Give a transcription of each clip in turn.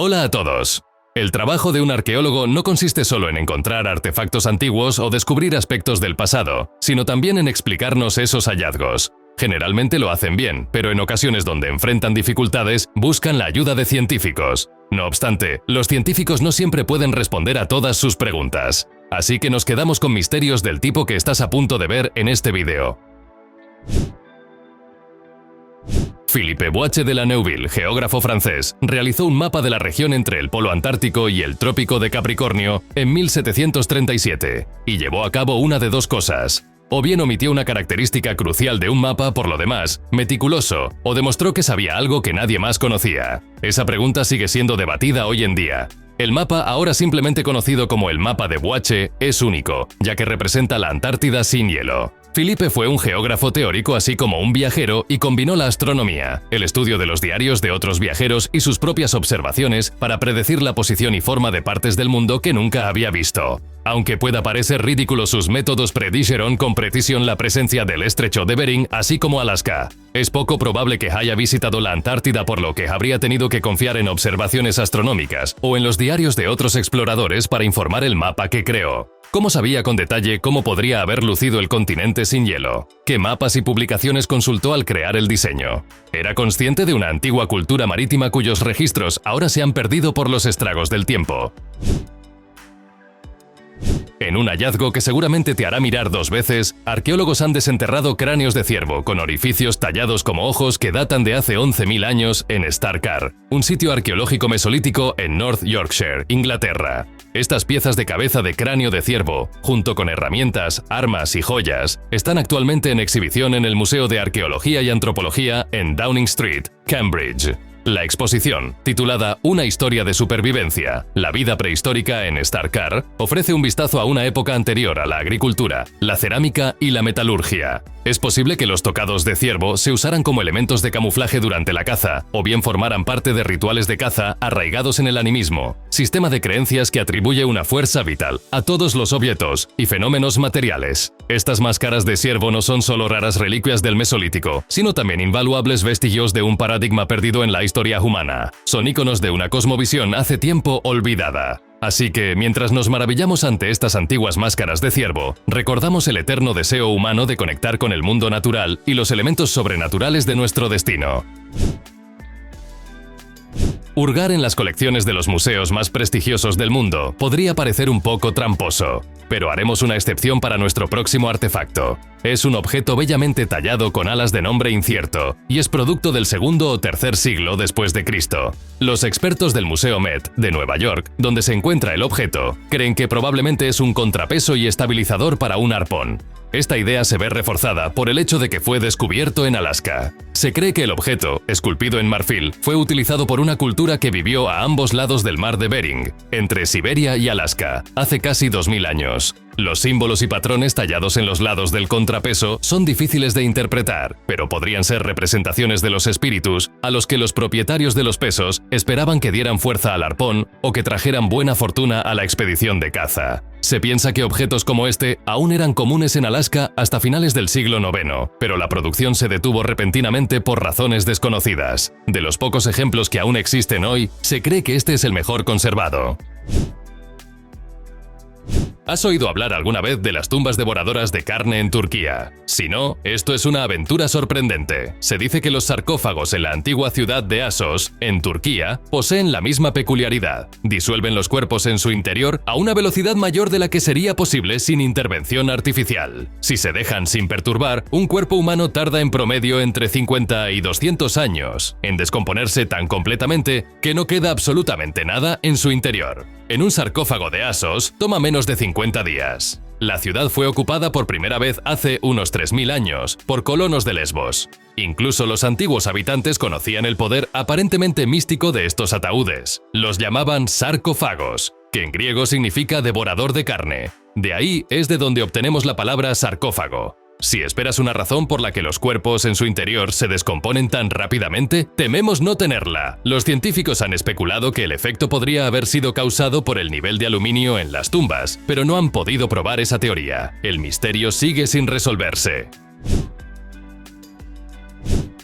Hola a todos. El trabajo de un arqueólogo no consiste solo en encontrar artefactos antiguos o descubrir aspectos del pasado, sino también en explicarnos esos hallazgos. Generalmente lo hacen bien, pero en ocasiones donde enfrentan dificultades, buscan la ayuda de científicos. No obstante, los científicos no siempre pueden responder a todas sus preguntas. Así que nos quedamos con misterios del tipo que estás a punto de ver en este video. Philippe Boissé de La Neuville, geógrafo francés, realizó un mapa de la región entre el polo antártico y el trópico de Capricornio en 1737, y llevó a cabo una de dos cosas. O bien omitió una característica crucial de un mapa por lo demás, meticuloso, o demostró que sabía algo que nadie más conocía. Esa pregunta sigue siendo debatida hoy en día. El mapa, ahora simplemente conocido como el mapa de Boissé, es único, ya que representa la Antártida sin hielo. Philippe fue un geógrafo teórico así como un viajero y combinó la astronomía, el estudio de los diarios de otros viajeros y sus propias observaciones para predecir la posición y forma de partes del mundo que nunca había visto. Aunque pueda parecer ridículo, sus métodos predijeron con precisión la presencia del estrecho de Bering así como Alaska. Es poco probable que haya visitado la Antártida, por lo que habría tenido que confiar en observaciones astronómicas o en los diarios de otros exploradores para informar el mapa que creó. ¿Cómo sabía con detalle cómo podría haber lucido el continente sin hielo? ¿Qué mapas y publicaciones consultó al crear el diseño? ¿Era consciente de una antigua cultura marítima cuyos registros ahora se han perdido por los estragos del tiempo? En un hallazgo que seguramente te hará mirar dos veces, arqueólogos han desenterrado cráneos de ciervo con orificios tallados como ojos que datan de hace 11.000 años en Starkar, un sitio arqueológico mesolítico en North Yorkshire, Inglaterra. Estas piezas de cabeza de cráneo de ciervo, junto con herramientas, armas y joyas, están actualmente en exhibición en el Museo de Arqueología y Antropología en Downing Street, Cambridge. La exposición, titulada Una historia de supervivencia, la vida prehistórica en Starkar, ofrece un vistazo a una época anterior a la agricultura, la cerámica y la metalurgia. Es posible que los tocados de ciervo se usaran como elementos de camuflaje durante la caza, o bien formaran parte de rituales de caza arraigados en el animismo, sistema de creencias que atribuye una fuerza vital a todos los objetos y fenómenos materiales. Estas máscaras de ciervo no son solo raras reliquias del Mesolítico, sino también invaluables vestigios de un paradigma perdido en la historia humana. Son íconos de una cosmovisión hace tiempo olvidada. Así que, mientras nos maravillamos ante estas antiguas máscaras de ciervo, recordamos el eterno deseo humano de conectar con el mundo natural y los elementos sobrenaturales de nuestro destino. Hurgar en las colecciones de los museos más prestigiosos del mundo podría parecer un poco tramposo, pero haremos una excepción para nuestro próximo artefacto. Es un objeto bellamente tallado con alas de nombre incierto y es producto del segundo o tercer siglo después de Cristo. Los expertos del Museo Met de Nueva York, donde se encuentra el objeto, creen que probablemente es un contrapeso y estabilizador para un arpón. Esta idea se ve reforzada por el hecho de que fue descubierto en Alaska. Se cree que el objeto, esculpido en marfil, fue utilizado por una cultura que vivió a ambos lados del mar de Bering, entre Siberia y Alaska, hace casi 2000 años. Los símbolos y patrones tallados en los lados del contrapeso son difíciles de interpretar, pero podrían ser representaciones de los espíritus a los que los propietarios de los pesos esperaban que dieran fuerza al arpón o que trajeran buena fortuna a la expedición de caza. Se piensa que objetos como este aún eran comunes en Alaska hasta finales del siglo IX, pero la producción se detuvo repentinamente por razones desconocidas. De los pocos ejemplos que aún existen hoy, se cree que este es el mejor conservado. ¿Has oído hablar alguna vez de las tumbas devoradoras de carne en Turquía? Si no, esto es una aventura sorprendente. Se dice que los sarcófagos en la antigua ciudad de Assos, en Turquía, poseen la misma peculiaridad. Disuelven los cuerpos en su interior a una velocidad mayor de la que sería posible sin intervención artificial. Si se dejan sin perturbar, un cuerpo humano tarda en promedio entre 50 y 200 años en descomponerse tan completamente que no queda absolutamente nada en su interior. En un sarcófago de Assos toma menos de 50 días. La ciudad fue ocupada por primera vez hace unos 3000 años por colonos de Lesbos. Incluso los antiguos habitantes conocían el poder aparentemente místico de estos ataúdes. Los llamaban sarcófagos, que en griego significa devorador de carne. De ahí es de donde obtenemos la palabra sarcófago. Si esperas una razón por la que los cuerpos en su interior se descomponen tan rápidamente, tememos no tenerla. Los científicos han especulado que el efecto podría haber sido causado por el nivel de aluminio en las tumbas, pero no han podido probar esa teoría. El misterio sigue sin resolverse.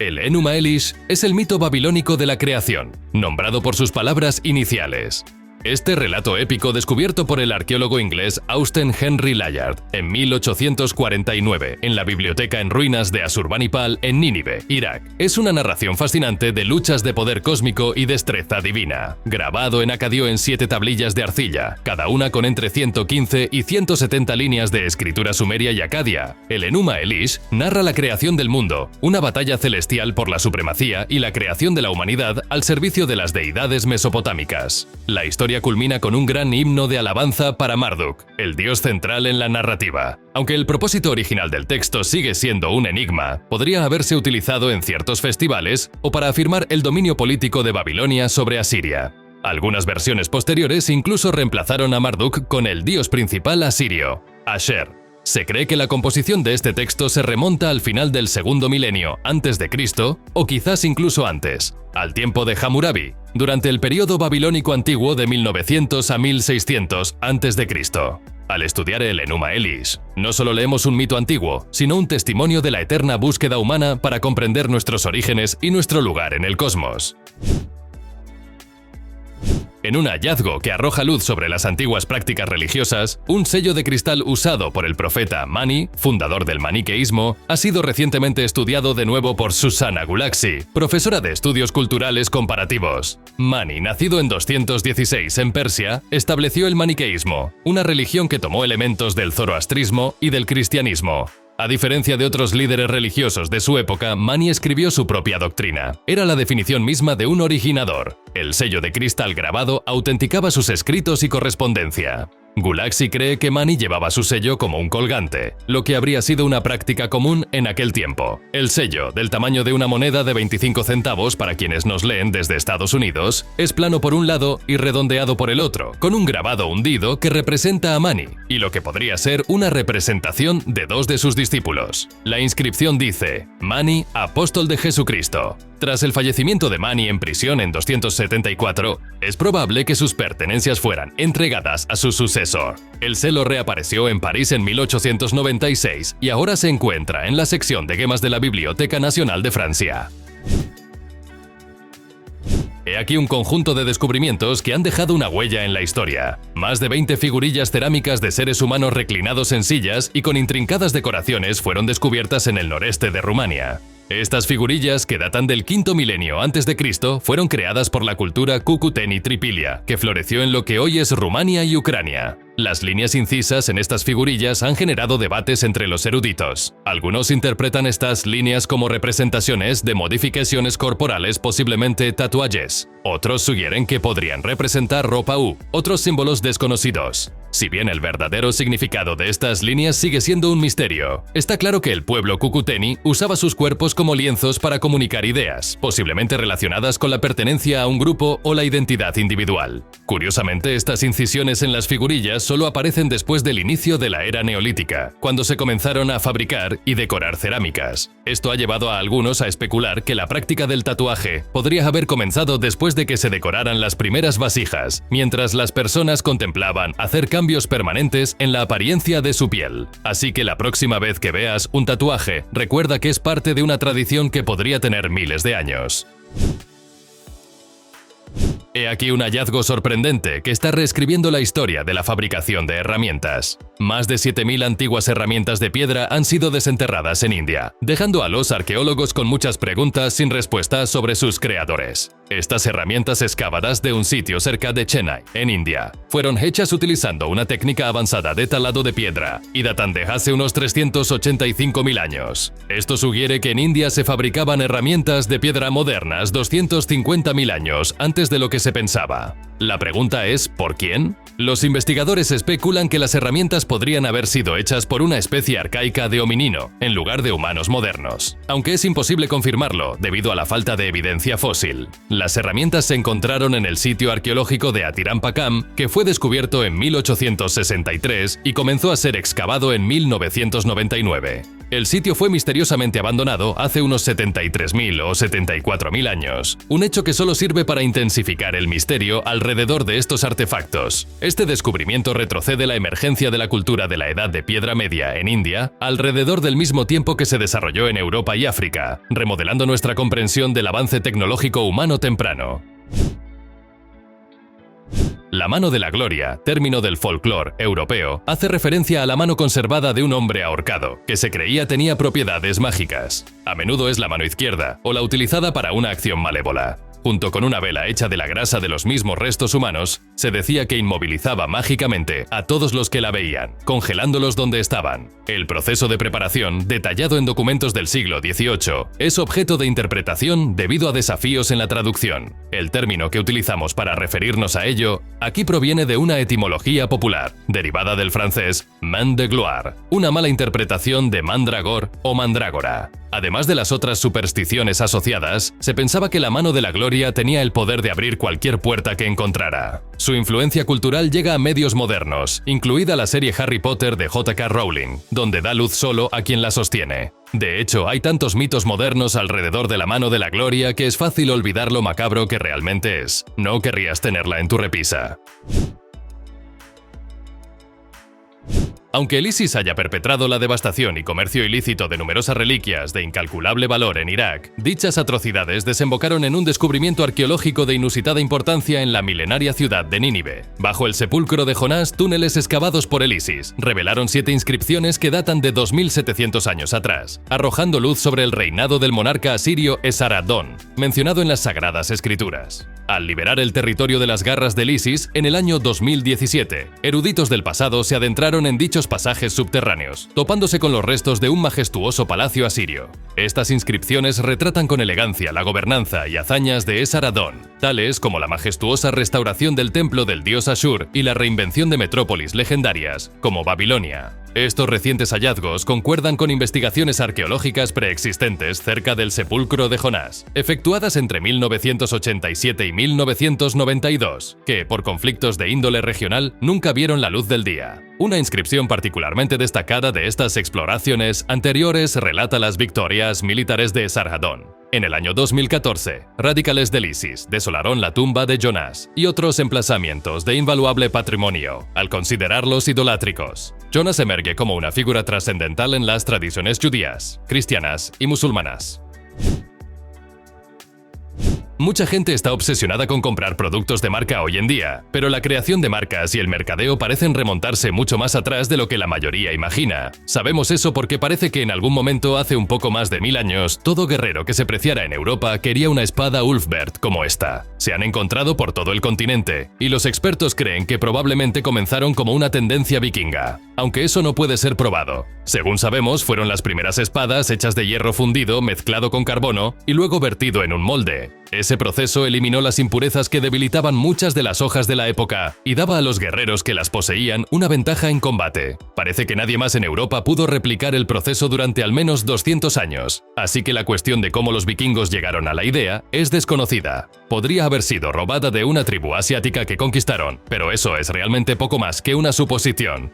El Enuma Elish es el mito babilónico de la creación, nombrado por sus palabras iniciales. Este relato épico, descubierto por el arqueólogo inglés Austen Henry Layard en 1849 en la biblioteca en ruinas de Asurbanipal en Nínive, Irak, es una narración fascinante de luchas de poder cósmico y destreza divina. Grabado en acadio en 7 tablillas de arcilla, cada una con entre 115 y 170 líneas de escritura sumeria y acadia, el Enuma Elish narra la creación del mundo, una batalla celestial por la supremacía y la creación de la humanidad al servicio de las deidades mesopotámicas. La historia culmina con un gran himno de alabanza para Marduk, el dios central en la narrativa. Aunque el propósito original del texto sigue siendo un enigma, podría haberse utilizado en ciertos festivales o para afirmar el dominio político de Babilonia sobre Asiria. Algunas versiones posteriores incluso reemplazaron a Marduk con el dios principal asirio, Asher. Se cree que la composición de este texto se remonta al final del segundo milenio antes de Cristo, o quizás incluso antes, al tiempo de Hammurabi, durante el período babilónico antiguo de 1900 a 1600 a.C. Al estudiar el Enuma Elish, no solo leemos un mito antiguo, sino un testimonio de la eterna búsqueda humana para comprender nuestros orígenes y nuestro lugar en el cosmos. En un hallazgo que arroja luz sobre las antiguas prácticas religiosas, un sello de cristal usado por el profeta Mani, fundador del maniqueísmo, ha sido recientemente estudiado de nuevo por Susanna Gulaksi, profesora de estudios culturales comparativos. Mani, nacido en 216 en Persia, estableció el maniqueísmo, una religión que tomó elementos del zoroastrismo y del cristianismo. A diferencia de otros líderes religiosos de su época, Mani escribió su propia doctrina. Era la definición misma de un originador. El sello de cristal grabado autenticaba sus escritos y correspondencia. Gulaksi cree que Mani llevaba su sello como un colgante, lo que habría sido una práctica común en aquel tiempo. El sello, del tamaño de una moneda de 25 centavos para quienes nos leen desde Estados Unidos, es plano por un lado y redondeado por el otro, con un grabado hundido que representa a Mani, y lo que podría ser una representación de 2 de sus discípulos. La inscripción dice: Mani, apóstol de Jesucristo. Tras el fallecimiento de Mani en prisión en 274, es probable que sus pertenencias fueran entregadas a su sucesor. El celo reapareció en París en 1896 y ahora se encuentra en la sección de gemas de la Biblioteca Nacional de Francia. He aquí un conjunto de descubrimientos que han dejado una huella en la historia. Más de 20 figurillas cerámicas de seres humanos reclinados en sillas y con intrincadas decoraciones fueron descubiertas en el noreste de Rumania. Estas figurillas, que datan del quinto milenio antes de Cristo, fueron creadas por la cultura Cucuteni-Tripilia, que floreció en lo que hoy es Rumania y Ucrania. Las líneas incisas en estas figurillas han generado debates entre los eruditos. Algunos interpretan estas líneas como representaciones de modificaciones corporales, posiblemente tatuajes. Otros sugieren que podrían representar ropa u otros símbolos desconocidos. Si bien el verdadero significado de estas líneas sigue siendo un misterio, está claro que el pueblo Cucuteni usaba sus cuerpos como lienzos para comunicar ideas, posiblemente relacionadas con la pertenencia a un grupo o la identidad individual. Curiosamente, estas incisiones en las figurillas solo aparecen después del inicio de la era neolítica, cuando se comenzaron a fabricar y decorar cerámicas. Esto ha llevado a algunos a especular que la práctica del tatuaje podría haber comenzado después de que se decoraran las primeras vasijas, mientras las personas contemplaban hacer cambios permanentes en la apariencia de su piel. Así que la próxima vez que veas un tatuaje, recuerda que es parte de una tradición que podría tener miles de años. He aquí un hallazgo sorprendente que está reescribiendo la historia de la fabricación de herramientas. Más de 7.000 antiguas herramientas de piedra han sido desenterradas en India, dejando a los arqueólogos con muchas preguntas sin respuesta sobre sus creadores. Estas herramientas excavadas de un sitio cerca de Chennai, en India, fueron hechas utilizando una técnica avanzada de talado de piedra y datan de hace unos 385.000 años. Esto sugiere que en India se fabricaban herramientas de piedra modernas 250.000 años antes de lo que se pensaba. La pregunta es, ¿por quién? Los investigadores especulan que las herramientas podrían haber sido hechas por una especie arcaica de hominino, en lugar de humanos modernos, aunque es imposible confirmarlo debido a la falta de evidencia fósil. Las herramientas se encontraron en el sitio arqueológico de Atirampakam, que fue descubierto en 1863 y comenzó a ser excavado en 1999. El sitio fue misteriosamente abandonado hace unos 73.000 o 74.000 años, un hecho que solo sirve para intensificar el misterio alrededor alrededor de estos artefactos. Este descubrimiento retrocede la emergencia de la cultura de la Edad de Piedra Media en India alrededor del mismo tiempo que se desarrolló en Europa y África, remodelando nuestra comprensión del avance tecnológico humano temprano. La mano de la gloria, término del folclore europeo, hace referencia a la mano conservada de un hombre ahorcado, que se creía tenía propiedades mágicas. A menudo es la mano izquierda, o la utilizada para una acción malévola. Junto con una vela hecha de la grasa de los mismos restos humanos, se decía que inmovilizaba mágicamente a todos los que la veían, congelándolos donde estaban. El proceso de preparación, detallado en documentos del siglo XVIII, es objeto de interpretación debido a desafíos en la traducción. El término que utilizamos para referirnos a ello aquí proviene de una etimología popular, derivada del francés main de gloire, una mala interpretación de mandragor o mandrágora. Además de las otras supersticiones asociadas, se pensaba que la mano de la gloria tenía el poder de abrir cualquier puerta que encontrara. Su influencia cultural llega a medios modernos, incluida la serie Harry Potter de J.K. Rowling, donde da luz solo a quien la sostiene. De hecho, hay tantos mitos modernos alrededor de la mano de la gloria que es fácil olvidar lo macabro que realmente es. No querrías tenerla en tu repisa. Aunque el ISIS haya perpetrado la devastación y comercio ilícito de numerosas reliquias de incalculable valor en Irak, dichas atrocidades desembocaron en un descubrimiento arqueológico de inusitada importancia en la milenaria ciudad de Nínive. Bajo el sepulcro de Jonás, túneles excavados por el ISIS revelaron 7 inscripciones que datan de 2700 años atrás, arrojando luz sobre el reinado del monarca asirio Esarhaddon, mencionado en las Sagradas Escrituras. Al liberar el territorio de las garras del ISIS en el año 2017, eruditos del pasado se adentraron en dichos pasajes subterráneos, topándose con los restos de un majestuoso palacio asirio. Estas inscripciones retratan con elegancia la gobernanza y hazañas de Esarhaddon, tales como la majestuosa restauración del templo del dios Ashur y la reinvención de metrópolis legendarias, como Babilonia. Estos recientes hallazgos concuerdan con investigaciones arqueológicas preexistentes cerca del sepulcro de Jonás, efectuadas entre 1987 y 1992, que, por conflictos de índole regional, nunca vieron la luz del día. Una inscripción particularmente destacada de estas exploraciones anteriores relata las victorias militares de Esarhaddon. En el año 2014, radicales del ISIS desolaron la tumba de Jonás y otros emplazamientos de invaluable patrimonio, al considerarlos idolátricos. Jonás emerge como una figura trascendental en las tradiciones judías, cristianas y musulmanas. Mucha gente está obsesionada con comprar productos de marca hoy en día, pero la creación de marcas y el mercadeo parecen remontarse mucho más atrás de lo que la mayoría imagina. Sabemos eso porque parece que en algún momento hace un poco más de 1000 años, todo guerrero que se preciara en Europa quería una espada Ulfbert como esta. Se han encontrado por todo el continente, y los expertos creen que probablemente comenzaron como una tendencia vikinga, aunque eso no puede ser probado. Según sabemos, fueron las primeras espadas hechas de hierro fundido mezclado con carbono y luego vertido en un molde. Ese proceso eliminó las impurezas que debilitaban muchas de las hojas de la época y daba a los guerreros que las poseían una ventaja en combate. Parece que nadie más en Europa pudo replicar el proceso durante al menos 200 años, así que la cuestión de cómo los vikingos llegaron a la idea es desconocida. Podría haber sido robada de una tribu asiática que conquistaron, pero eso es realmente poco más que una suposición.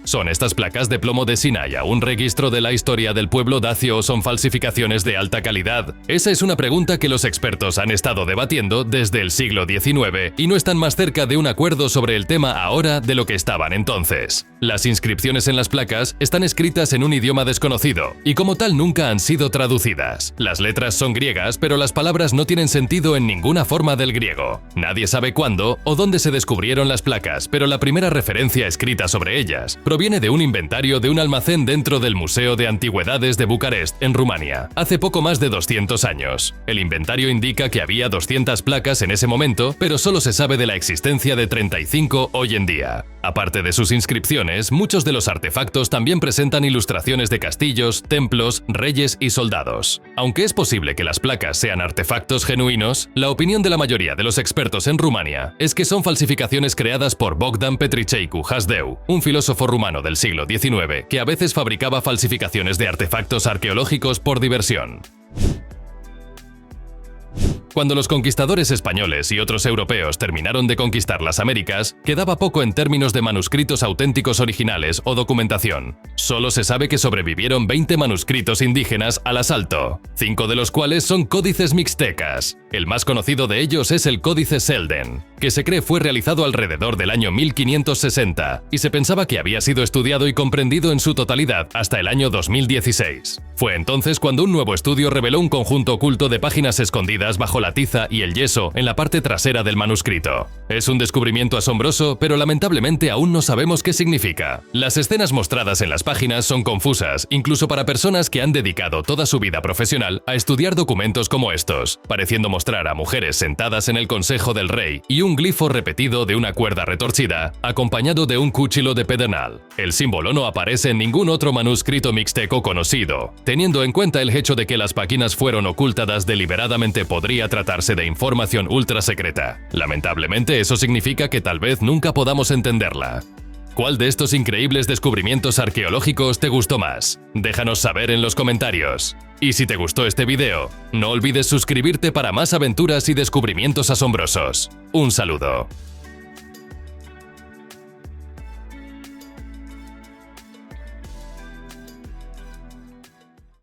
¿Son estas placas de plomo de Sinaya un registro de la historia del pueblo dacio o son falsificaciones de alta calidad? Esa es una pregunta que los expertos han estado debatiendo desde el siglo XIX y no están más cerca de un acuerdo sobre el tema ahora de lo que estaban entonces. Las inscripciones en las placas están escritas en un idioma desconocido y como tal nunca han sido traducidas. Las letras son griegas, pero las palabras no tienen sentido en ninguna forma del griego. Nadie sabe cuándo o dónde se descubrieron las placas, pero la primera referencia escrita sobre ellas proviene de un inventario de un almacén dentro del Museo de Antigüedades de Bucarest, en Rumania, hace poco más de 200 años. El inventario indica que había 200 placas en ese momento, pero solo se sabe de la existencia de 35 hoy en día. Aparte de sus inscripciones, muchos de los artefactos también presentan ilustraciones de castillos, templos, reyes y soldados. Aunque es posible que las placas sean artefactos genuinos, la opinión de la mayoría de los expertos en Rumania es que son falsificaciones creadas por Bogdan Petriceanu Hasdeu, un filósofo rumano del siglo XIX que a veces fabricaba falsificaciones de artefactos arqueológicos por diversión. Cuando los conquistadores españoles y otros europeos terminaron de conquistar las Américas, quedaba poco en términos de manuscritos auténticos originales o documentación. Solo se sabe que sobrevivieron 20 manuscritos indígenas al asalto, 5 de los cuales son códices mixtecas. El más conocido de ellos es el Códice Selden, que se cree fue realizado alrededor del año 1560 y se pensaba que había sido estudiado y comprendido en su totalidad hasta el año 2016. Fue entonces cuando un nuevo estudio reveló un conjunto oculto de páginas escondidas bajo la tiza y el yeso en la parte trasera del manuscrito. Es un descubrimiento asombroso, pero lamentablemente aún no sabemos qué significa. Las escenas mostradas en las páginas son confusas, incluso para personas que han dedicado toda su vida profesional a estudiar documentos como estos, pareciendo mostrar a mujeres sentadas en el consejo del rey y un glifo repetido de una cuerda retorcida, acompañado de un cuchillo de pedernal. El símbolo no aparece en ningún otro manuscrito mixteco conocido. Teniendo en cuenta el hecho de que las páginas fueron ocultadas deliberadamente, podría tratarse de información ultra secreta. Lamentablemente, eso significa que tal vez nunca podamos entenderla. ¿Cuál de estos increíbles descubrimientos arqueológicos te gustó más? Déjanos saber en los comentarios. Y si te gustó este video, no olvides suscribirte para más aventuras y descubrimientos asombrosos. Un saludo.